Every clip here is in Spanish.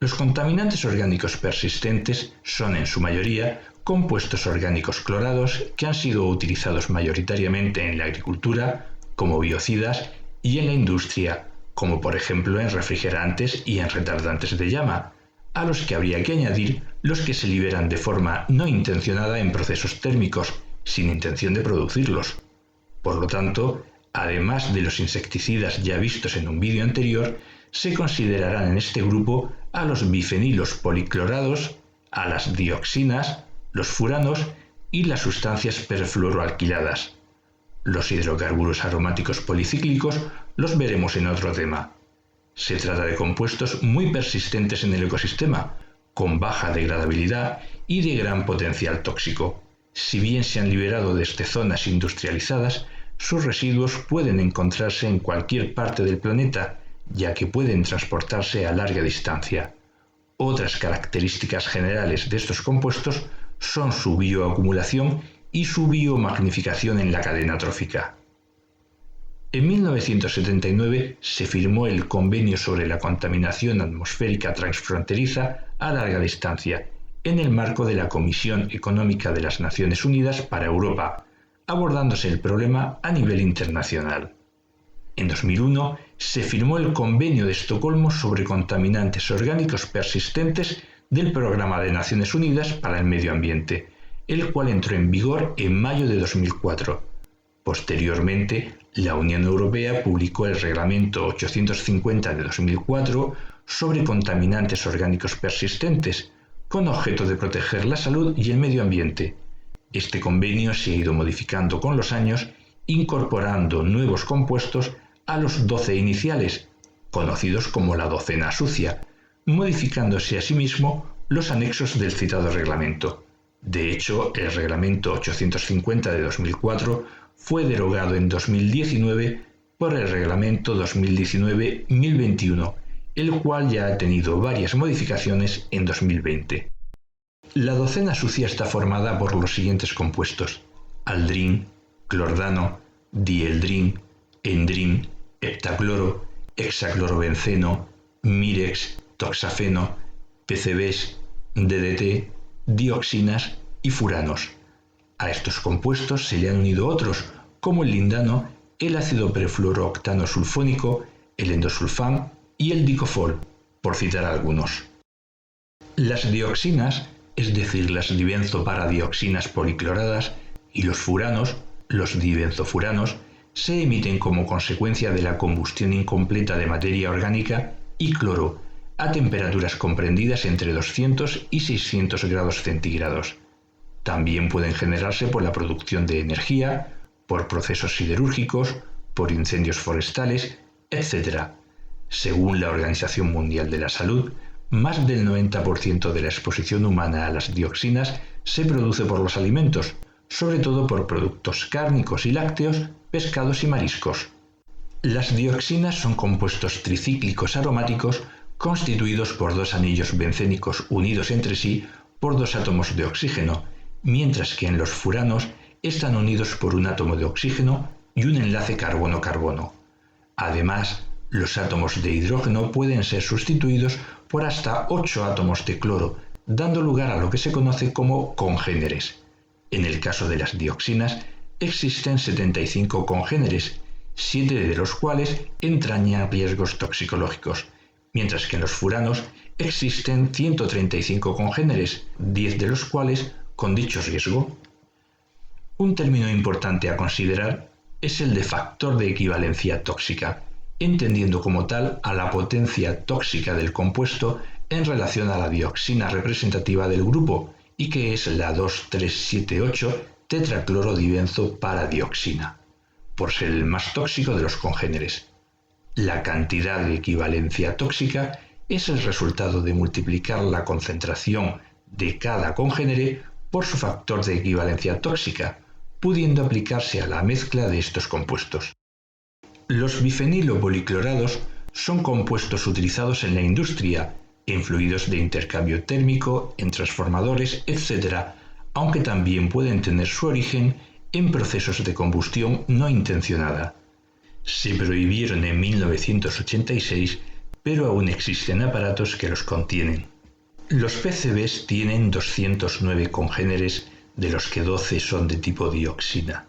Los contaminantes orgánicos persistentes son en su mayoría compuestos orgánicos clorados que han sido utilizados mayoritariamente en la agricultura como biocidas y en la industria, como por ejemplo en refrigerantes y en retardantes de llama, a los que habría que añadir los que se liberan de forma no intencionada en procesos térmicos, sin intención de producirlos. Por lo tanto, además de los insecticidas ya vistos en un vídeo anterior, se considerarán en este grupo a los bifenilos policlorados, a las dioxinas, los furanos y las sustancias perfluoroalquiladas. Los hidrocarburos aromáticos policíclicos los veremos en otro tema. Se trata de compuestos muy persistentes en el ecosistema, con baja degradabilidad y de gran potencial tóxico. Si bien se han liberado desde zonas industrializadas, sus residuos pueden encontrarse en cualquier parte del planeta, ya que pueden transportarse a larga distancia. Otras características generales de estos compuestos son su bioacumulación y su biomagnificación en la cadena trófica. En 1979 se firmó el Convenio sobre la Contaminación Atmosférica Transfronteriza a Larga Distancia, en el marco de la Comisión Económica de las Naciones Unidas para Europa, abordándose el problema a nivel internacional. En 2001 se firmó el Convenio de Estocolmo sobre contaminantes orgánicos persistentes del Programa de Naciones Unidas para el Medio Ambiente, el cual entró en vigor en mayo de 2004. Posteriormente, la Unión Europea publicó el Reglamento 850 de 2004 sobre contaminantes orgánicos persistentes, con objeto de proteger la salud y el medio ambiente. Este convenio se ha ido modificando con los años, incorporando nuevos compuestos a los 12 iniciales, conocidos como la docena sucia, modificándose asimismo los anexos del citado reglamento. De hecho, el Reglamento 850 de 2004 fue derogado en 2019 por el Reglamento 2019-1021, el cual ya ha tenido varias modificaciones en 2020. La docena sucia está formada por los siguientes compuestos: aldrin, clordano, dieldrin, endrin, heptacloro, hexaclorobenceno, mirex, toxafeno, PCBs, DDT, dioxinas y furanos. A estos compuestos se le han unido otros, como el lindano, el ácido perfluorooctano sulfónico, el endosulfán y el dicofol, por citar algunos. Las dioxinas, es decir, las dibenzoparadioxinas policloradas, y los furanos, los dibenzofuranos, se emiten como consecuencia de la combustión incompleta de materia orgánica y cloro a temperaturas comprendidas entre 200 y 600 grados centígrados. También pueden generarse por la producción de energía, por procesos siderúrgicos, por incendios forestales, etc. Según la Organización Mundial de la Salud, más del 90% de la exposición humana a las dioxinas se produce por los alimentos, sobre todo por productos cárnicos y lácteos, pescados y mariscos. Las dioxinas son compuestos tricíclicos aromáticos constituidos por dos anillos bencénicos unidos entre sí por dos átomos de oxígeno, mientras que en los furanos están unidos por un átomo de oxígeno y un enlace carbono-carbono. Además, los átomos de hidrógeno pueden ser sustituidos por hasta 8 átomos de cloro, dando lugar a lo que se conoce como congéneres. En el caso de las dioxinas, existen 75 congéneres, 7 de los cuales entrañan riesgos toxicológicos, mientras que en los furanos existen 135 congéneres, 10 de los cuales con dicho riesgo. Un término importante a considerar es el de factor de equivalencia tóxica, entendiendo como tal a la potencia tóxica del compuesto en relación a la dioxina representativa del grupo, y que es la 2378 tetraclorodibenzoparadioxina, por ser el más tóxico de los congéneres. La cantidad de equivalencia tóxica es el resultado de multiplicar la concentración de cada congénere por su factor de equivalencia tóxica, pudiendo aplicarse a la mezcla de estos compuestos. Los bifenilopoliclorados son compuestos utilizados en la industria, en fluidos de intercambio térmico, en transformadores, etc., aunque también pueden tener su origen en procesos de combustión no intencionada. Se prohibieron en 1986 pero aún existen aparatos que los contienen. Los PCBs tienen 209 congéneres, de los que 12 son de tipo dioxina.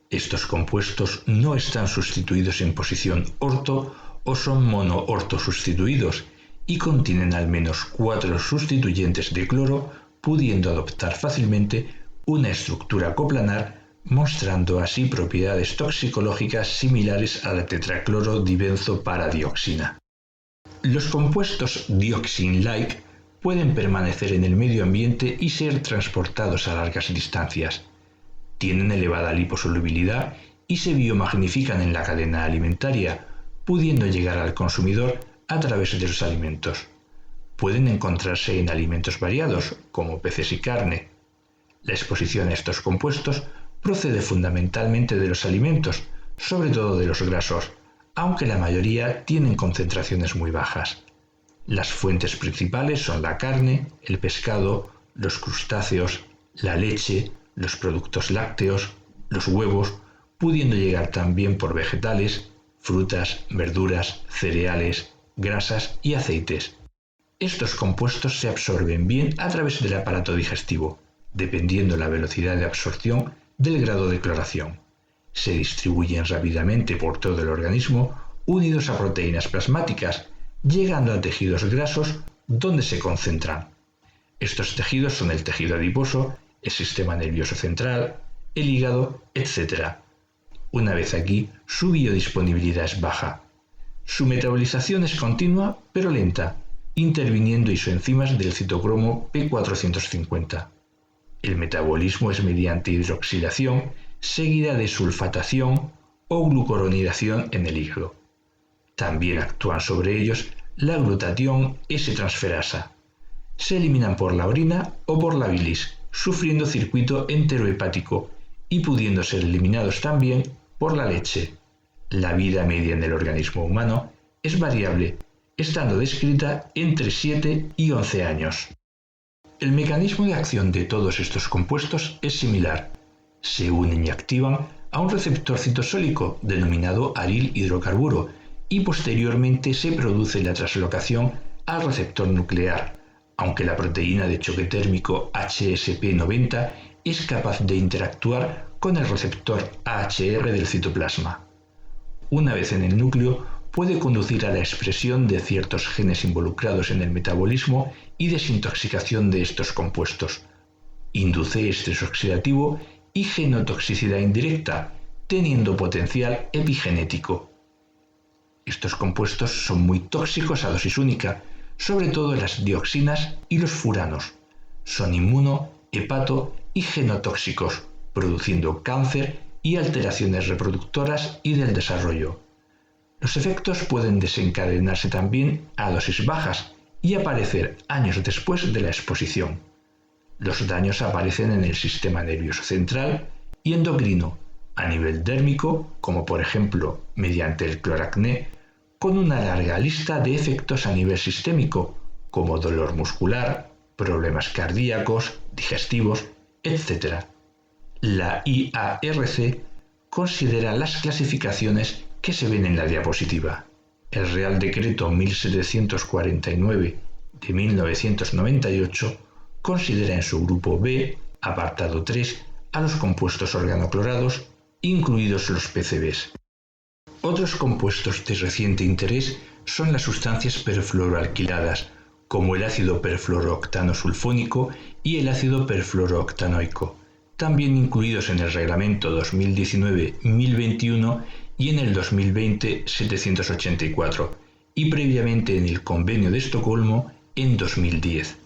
Estos compuestos no están sustituidos en posición orto o son mono-orto sustituidos y contienen al menos 4 sustituyentes de cloro, pudiendo adoptar fácilmente una estructura coplanar, mostrando así propiedades toxicológicas similares a la tetracloro-dibenzo-paradioxina. Los compuestos dioxin-like pueden permanecer en el medio ambiente y ser transportados a largas distancias. Tienen elevada liposolubilidad y se biomagnifican en la cadena alimentaria, pudiendo llegar al consumidor a través de los alimentos. Pueden encontrarse en alimentos variados, como peces y carne. La exposición a estos compuestos procede fundamentalmente de los alimentos, sobre todo de los grasos, aunque la mayoría tienen concentraciones muy bajas. Las fuentes principales son la carne, el pescado, los crustáceos, la leche, los productos lácteos, los huevos, pudiendo llegar también por vegetales, frutas, verduras, cereales, grasas y aceites. Estos compuestos se absorben bien a través del aparato digestivo, dependiendo la velocidad de absorción del grado de cloración. Se distribuyen rápidamente por todo el organismo, unidos a proteínas plasmáticas, llegando a tejidos grasos donde se concentran. Estos tejidos son el tejido adiposo, el sistema nervioso central, el hígado, etc. Una vez aquí, su biodisponibilidad es baja. Su metabolización es continua pero lenta, interviniendo isoenzimas del citocromo P450. El metabolismo es mediante hidroxilación, seguida de sulfatación o glucuronidación en el hígado. También actúan sobre ellos la glutatión S-transferasa. Se eliminan por la orina o por la bilis, sufriendo circuito enterohepático y pudiendo ser eliminados también por la leche. La vida media en el organismo humano es variable, estando descrita entre 7 y 11 años. El mecanismo de acción de todos estos compuestos es similar. Se unen y activan a un receptor citosólico denominado aril hidrocarburo y posteriormente se produce la translocación al receptor nuclear, aunque la proteína de choque térmico HSP90 es capaz de interactuar con el receptor AHR del citoplasma. Una vez en el núcleo, puede conducir a la expresión de ciertos genes involucrados en el metabolismo y desintoxicación de estos compuestos. Induce estrés oxidativo y genotoxicidad indirecta, teniendo potencial epigenético. Estos compuestos son muy tóxicos a dosis única, sobre todo las dioxinas y los furanos. Son inmuno, hepato y genotóxicos, produciendo cáncer y alteraciones reproductoras y del desarrollo. Los efectos pueden desencadenarse también a dosis bajas y aparecer años después de la exposición. Los daños aparecen en el sistema nervioso central y endocrino, a nivel dérmico, como por ejemplo mediante el cloracné, con una larga lista de efectos a nivel sistémico, como dolor muscular, problemas cardíacos, digestivos, etc. La IARC considera las clasificaciones que se ven en la diapositiva. El Real Decreto 1749 de 1998 considera en su grupo B, apartado 3, a los compuestos organoclorados, incluidos los PCBs. Otros compuestos de reciente interés son las sustancias perfluoroalquiladas, como el ácido perfluorooctano sulfónico y el ácido perfluorooctanoico, también incluidos en el Reglamento 2019-1021 y en el 2020-784, y previamente en el Convenio de Estocolmo en 2010.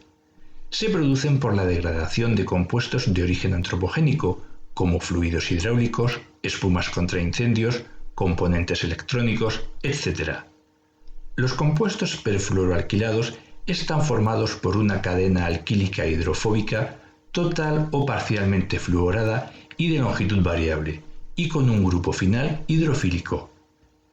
Se producen por la degradación de compuestos de origen antropogénico, como fluidos hidráulicos, espumas contra incendios, componentes electrónicos, etc. Los compuestos perfluoroalquilados están formados por una cadena alquílica hidrofóbica total o parcialmente fluorada y de longitud variable, y con un grupo final hidrofílico.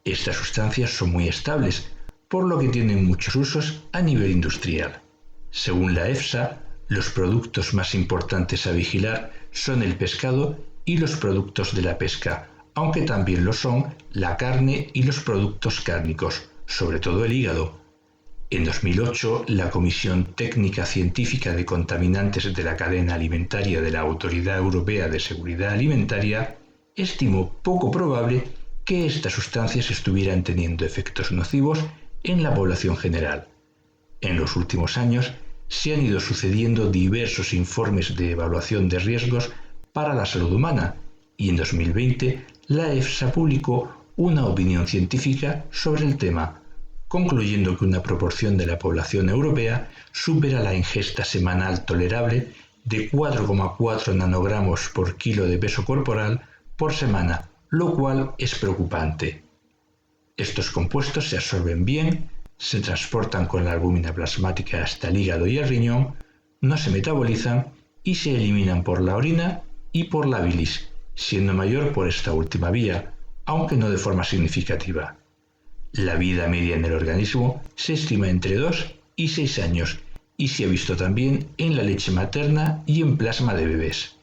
Estas sustancias son muy estables, por lo que tienen muchos usos a nivel industrial. Según la EFSA, los productos más importantes a vigilar son el pescado y los productos de la pesca, aunque también lo son la carne y los productos cárnicos, sobre todo el hígado, En 2008, la Comisión Técnica Científica de Contaminantes de la Cadena Alimentaria de la Autoridad Europea de Seguridad Alimentaria estimó poco probable que estas sustancias estuvieran teniendo efectos nocivos en la población general. En los últimos años se han ido sucediendo diversos informes de evaluación de riesgos para la salud humana y en 2020 la EFSA publicó una opinión científica sobre el tema, concluyendo que una proporción de la población europea supera la ingesta semanal tolerable de 4,4 nanogramos por kilo de peso corporal por semana, lo cual es preocupante. Estos compuestos se absorben bien, se transportan con la albúmina plasmática hasta el hígado y el riñón, no se metabolizan y se eliminan por la orina y por la bilis, siendo mayor por esta última vía, aunque no de forma significativa. La vida media en el organismo se estima entre 2 y 6 años y se ha visto también en la leche materna y en plasma de bebés.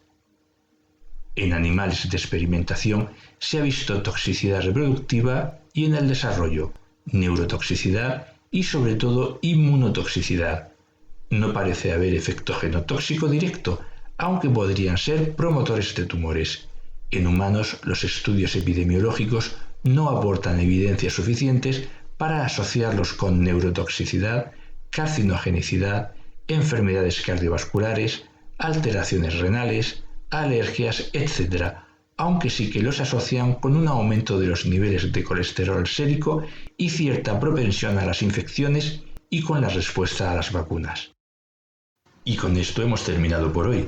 En animales de experimentación se ha visto toxicidad reproductiva y en el desarrollo, neurotoxicidad y sobre todo inmunotoxicidad. No parece haber efecto genotóxico directo, aunque podrían ser promotores de tumores. En humanos, los estudios epidemiológicos no aportan evidencias suficientes para asociarlos con neurotoxicidad, carcinogenicidad, enfermedades cardiovasculares, alteraciones renales, alergias, etc., aunque sí que los asocian con un aumento de los niveles de colesterol sérico y cierta propensión a las infecciones y con la respuesta a las vacunas. Y con esto hemos terminado por hoy.